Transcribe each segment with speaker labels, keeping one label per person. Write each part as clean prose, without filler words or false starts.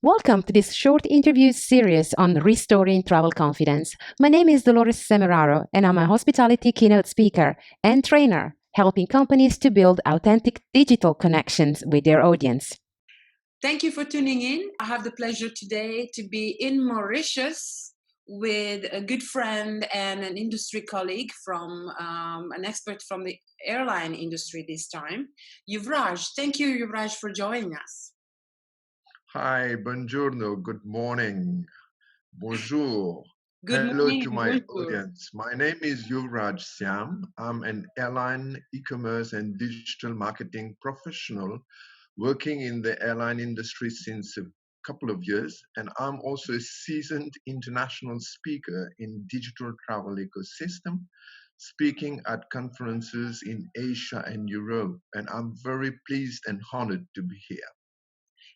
Speaker 1: Welcome to this short interview series on restoring travel confidence. My name is Dolores and I'm a hospitality keynote speaker and trainer, helping companies to build authentic digital connections with their audience.
Speaker 2: Thank you for tuning in. I have the pleasure today to be in Mauritius with a good friend and an industry colleague from an expert from the airline industry this time, Youvraj. Thank you, Youvraj, for joining us.
Speaker 3: Hi, buongiorno, good morning, bonjour.
Speaker 2: Good
Speaker 3: Hello
Speaker 2: morning,
Speaker 3: to my
Speaker 2: bonjour.
Speaker 3: audience. My name is Youvraj Seeam. I'm an airline, e-commerce and digital marketing professional working in the airline industry since a couple of years. And I'm also a seasoned international speaker in digital travel ecosystem, speaking at conferences in Asia and Europe. And I'm very pleased and honored to be here.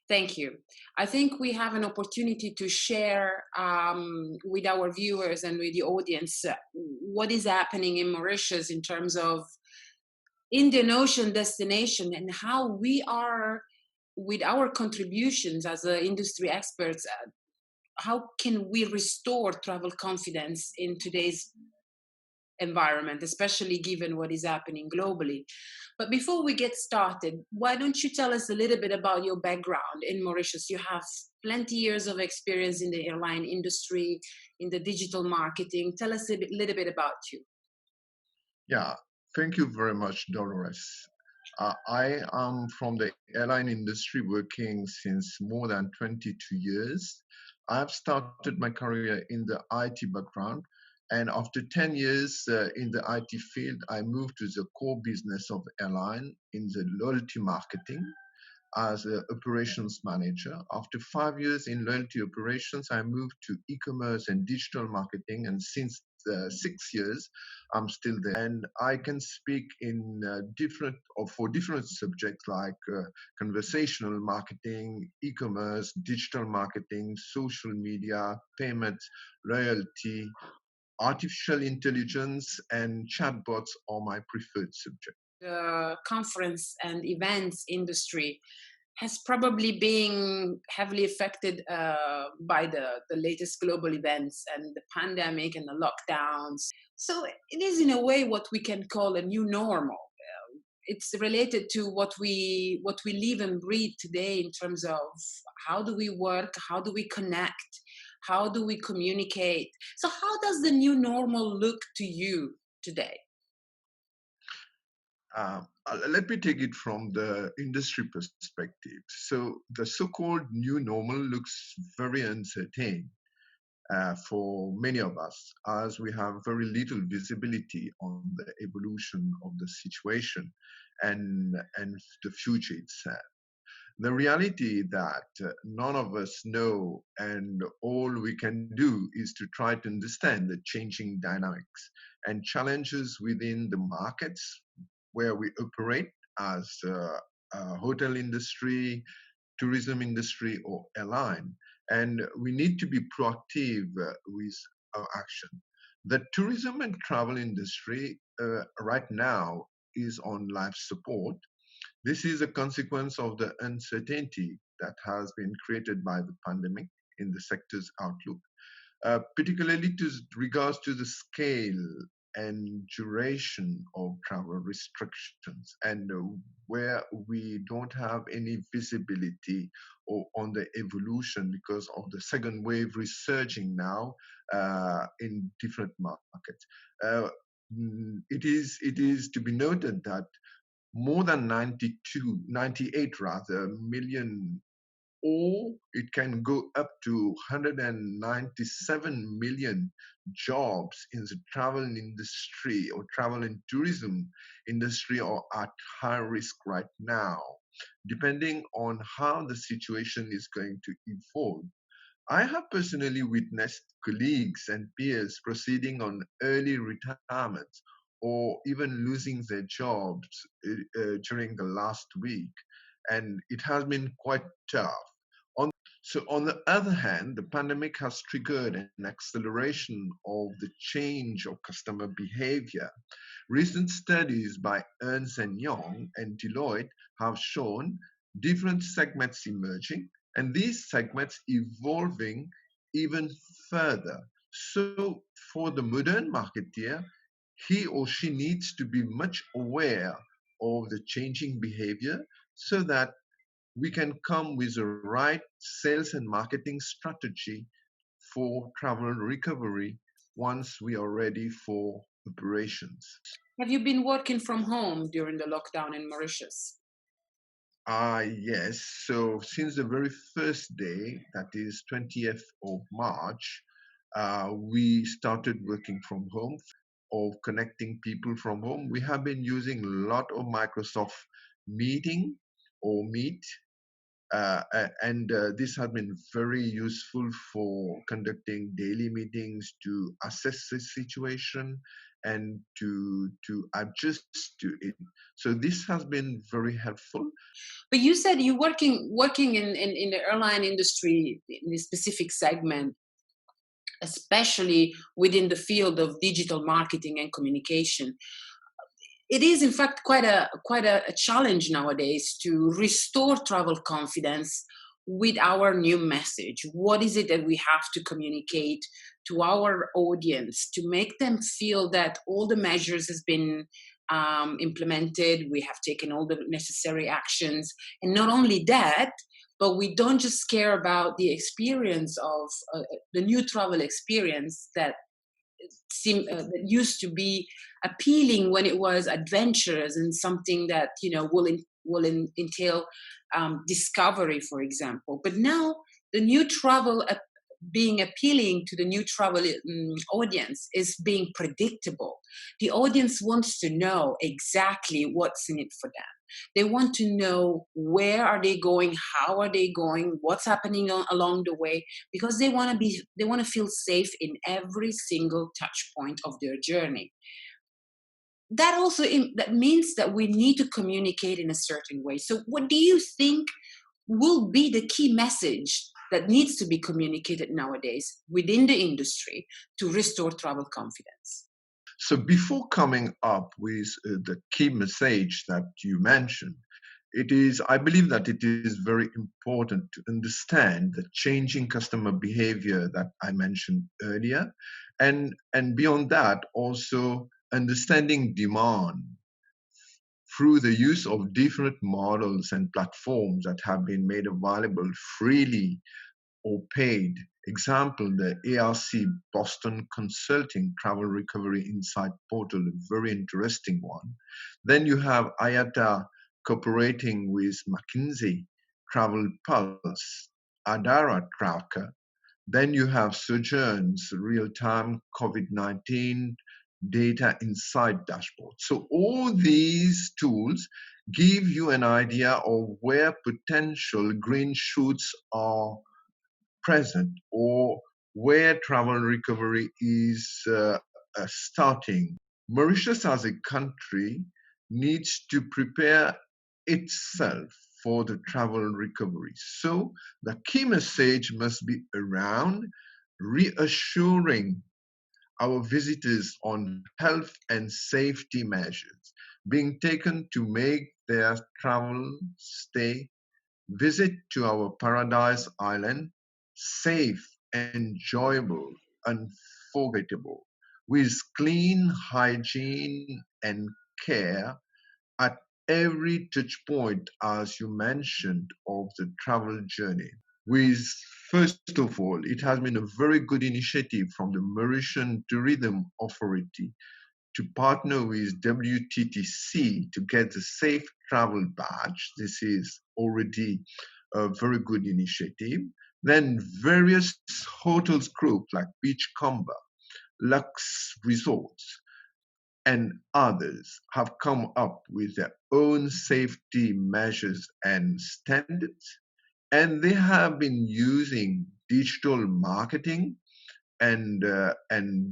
Speaker 2: Thank you. I think we have an opportunity to share with our viewers and with the audience what is happening in Mauritius in terms of Indian Ocean destination and how we are, with our contributions as industry experts, how can we restore travel confidence in today's environment, especially given what is happening globally. But before we get started, why don't you tell us a little bit about your background in Mauritius? You have plenty years of experience in the airline industry, in the digital marketing. Tell us a little bit about you.
Speaker 3: Yeah, thank you very much, Dolores. I am from the airline industry working since more than 22 years. I've started my career in the IT background, and after 10 years in the IT field, I moved to the core business of airline in the loyalty marketing as an operations manager. After 5 years in loyalty operations, I moved to e-commerce and digital marketing, and since 6 years, I'm still there. And I can speak in different or for different subjects like conversational marketing, e-commerce, digital marketing, social media, payments, loyalty, artificial intelligence, and chatbots are my preferred subject.
Speaker 2: The conference and events industry has probably been heavily affected by the latest global events and the pandemic and the lockdowns. So it is in a way what we can call a new normal. It's related to what we live and breathe today in terms of how do we work, how do we connect, how do we communicate. So how does the new normal look to you today?
Speaker 3: Let me take it from the industry perspective. So the so-called new normal looks very uncertain for many of us, as we have very little visibility on the evolution of the situation and the future itself. The reality that none of us know, and all we can do is to try to understand the changing dynamics and challenges within the markets where we operate as a hotel industry, tourism industry, or airline. And we need to be proactive with our action. The tourism and travel industry right now is on life support. This is a consequence of the uncertainty that has been created by the pandemic in the sector's outlook, particularly to regards to the scale and duration of travel restrictions, and where we don't have any visibility or on the evolution because of the second wave resurging now in different markets. It is to be noted that more than 98 rather million, or it can go up to 197 million jobs in the travel industry or travel and tourism industry are at high risk right now, depending on how the situation is going to evolve. I have personally witnessed colleagues and peers proceeding on early retirement or even losing their jobs during the last week, and it has been quite tough. On the other hand, the pandemic has triggered an acceleration of the change of customer behavior. Recent studies by Ernst& Young and Deloitte have shown different segments emerging, and these segments evolving even further. So for the modern marketeer, he or she needs to be much aware of the changing behavior so that we can come with the right sales and marketing strategy for travel recovery once we are ready for operations.
Speaker 2: Have you been working from home during the lockdown in Mauritius?
Speaker 3: Yes. So since the very first day, that is 20th of March, we started working from home or connecting people from home. We have been using a lot of Microsoft Meeting or Meet, and this has been very useful for conducting daily meetings to assess the situation and to adjust to it. So this has been very helpful.
Speaker 2: But you said you're working in the airline industry in a specific segment, especially within the field of digital marketing and communication. It is in fact quite a challenge nowadays to restore travel confidence with our new message. What is it that we have to communicate to our audience to make them feel that all the measures has been implemented, we have taken all the necessary actions, and not only that, but we don't just care about the experience of the new travel experience that used to be appealing when it was adventurous and something that will entail discovery, for example. But now the new travel being appealing to the new travel audience is being predictable. The audience wants to know exactly what's in it for them. They want to know where are they going, how are they going, what's happening along the way, because they want to feel safe in every single touch point of their journey. That also that means that we need to communicate in a certain way. So what do you think will be the key message that needs to be communicated nowadays within the industry to restore travel confidence?
Speaker 3: So before coming up with the key message that you mentioned, I believe that it is very important to understand the changing customer behavior that I mentioned earlier. And beyond that, also understanding demand through the use of different models and platforms that have been made available freely or paid. Example, the ARC Boston Consulting Travel Recovery Insight Portal, a very interesting one. Then you have IATA cooperating with McKinsey, Travel Pulse, Adara Tracker. Then you have Sojourn's real-time COVID-19 data insight dashboard. So all these tools give you an idea of where potential green shoots are present or where travel recovery is starting. Mauritius as a country needs to prepare itself for the travel recovery. So the key message must be around reassuring our visitors on health and safety measures being taken to make their travel stay visit to our paradise island safe, enjoyable, unforgettable, with clean hygiene and care at every touch point, as you mentioned, of the travel journey. With first of all, it has been a very good initiative from the Mauritian Tourism Authority to partner with WTTC to get the Safe Travel Badge. This is already a very good initiative. Then various hotels groups like Beachcomber, Lux Resorts, and others have come up with their own safety measures and standards, and they have been using digital marketing and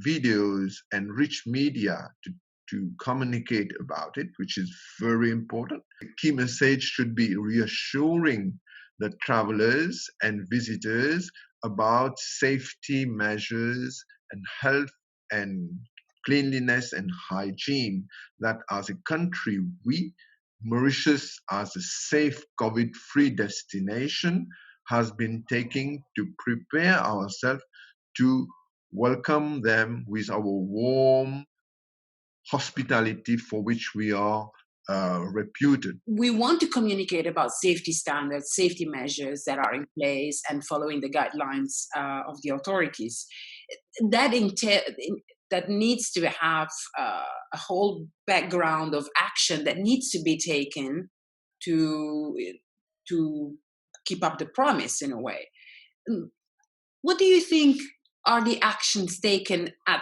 Speaker 3: videos and rich media to communicate about it, which is very important. The key message should be reassuring the travelers and visitors about safety measures and health and cleanliness and hygiene, that as a country, we, Mauritius, as a safe COVID-free destination, has been taking to prepare ourselves to welcome them with our warm hospitality for which we are reputed.
Speaker 2: We want to communicate about safety standards, safety measures that are in place, and following the guidelines of the authorities. That that needs to have a whole background of action that needs to be taken to to keep up the promise in a way. What do you think are the actions taken at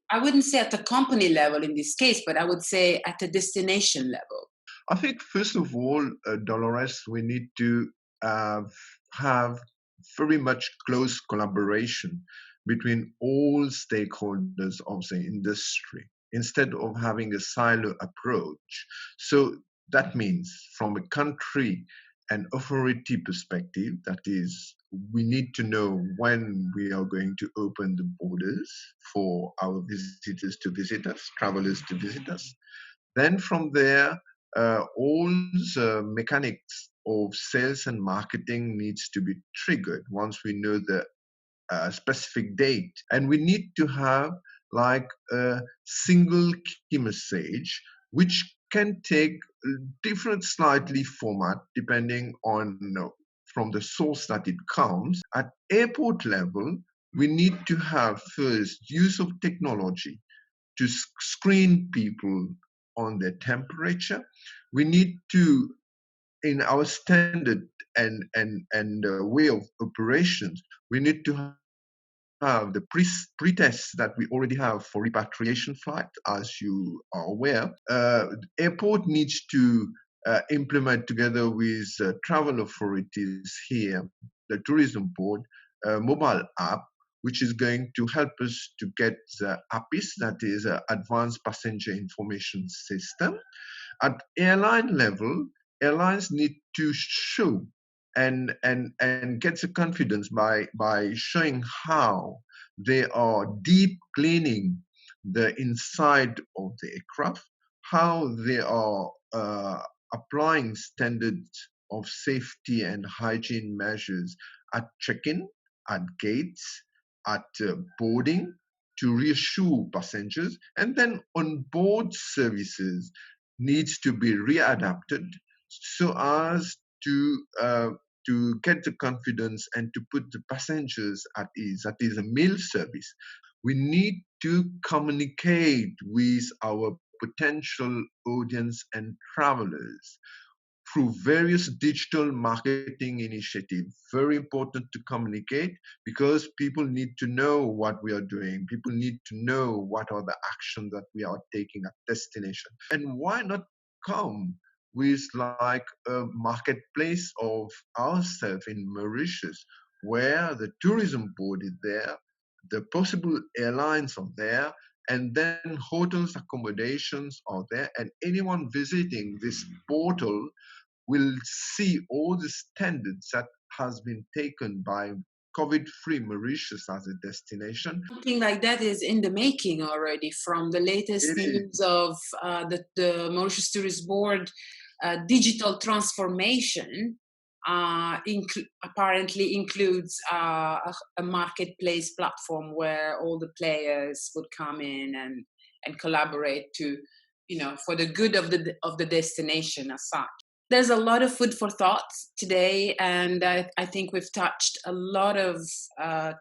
Speaker 2: I wouldn't say at the company level in this case, but I would say at the destination level?
Speaker 3: I think, first of all, Dolores, we need to have very much close collaboration between all stakeholders of the industry instead of having a silo approach. So that means, from a country and authority perspective, that is, we need to know when we are going to open the borders for our visitors to visit us, travelers to visit us. Then from there, all the mechanics of sales and marketing needs to be triggered once we know the specific date. And we need to have like a single key message, which can take different slightly format depending on from the source that it comes. At airport level, we need to have first use of technology to screen people on their temperature. We need to, in our standard and way of operations, we need to have the pre-tests that we already have for repatriation flight, as you are aware. Airport needs to implement, together with travel authorities here, the tourism board, a mobile app, which is going to help us to get the APIS, that is Advanced Passenger Information System. At airline level, airlines need to show and get the confidence by showing how they are deep cleaning the inside of the aircraft, how they are applying standards of safety and hygiene measures at check-in, at gates, at boarding, to reassure passengers. And then on-board services needs to be readapted so as to get the confidence and to put the passengers at ease. That is a meal service. We need to communicate with our potential audience and travelers through various digital marketing initiatives. Very important to communicate, because people need to know what we are doing. People need to know what are the actions that we are taking at destination. And why not come with like a marketplace of ourselves in Mauritius, where the tourism board is there, the possible airlines are there, and then hotels accommodations are there, and anyone visiting this portal will see all the standards that has been taken by COVID-free Mauritius as a destination.
Speaker 2: Something like that is in the making already, from the latest
Speaker 3: It is.
Speaker 2: news of the Mauritius Tourist Board digital transformation. Apparently includes a marketplace platform where all the players would come in and collaborate to, for the good of the destination as such. There's a lot of food for thought today, and I think we've touched a lot of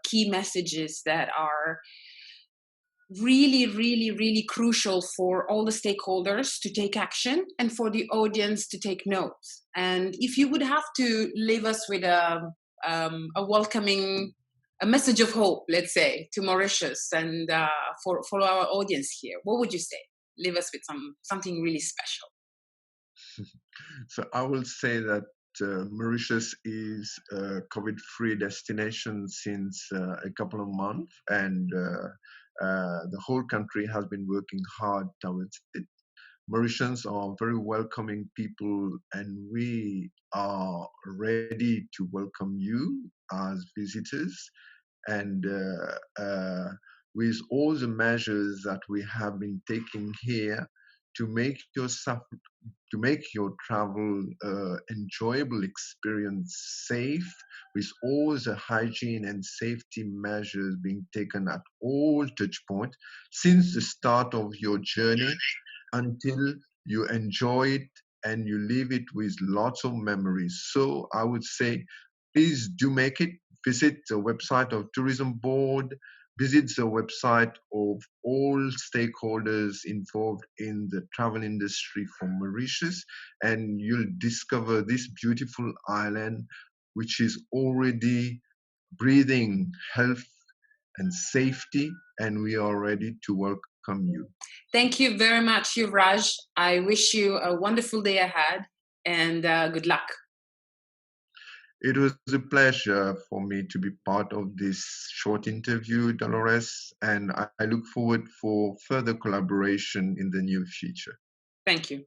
Speaker 2: key messages that are really, really, really crucial for all the stakeholders to take action and for the audience to take notes. And if you would have to leave us with a welcoming, a message of hope, let's say, to Mauritius and for our audience here, what would you say? Leave us with something really special.
Speaker 3: So I will say that Mauritius is a COVID-free destination since a couple of months, and the whole country has been working hard towards it. Mauritians are very welcoming people, and we are ready to welcome you as visitors. And with all the measures that we have been taking here to make yourself to make your travel enjoyable experience safe, with all the hygiene and safety measures being taken at all touch points since the start of your journey until you enjoy it and you leave it with lots of memories. So I would say, please do make it. Visit the website of Tourism Board, visit the website of all stakeholders involved in the travel industry from Mauritius, and you'll discover this beautiful island, which is already breathing health and safety, and we are ready to welcome you.
Speaker 2: Thank you very much, Youvraj. I wish you a wonderful day ahead and good luck.
Speaker 3: It was a pleasure for me to be part of this short interview, Dolores, and I look forward for further collaboration in the near future.
Speaker 2: Thank you.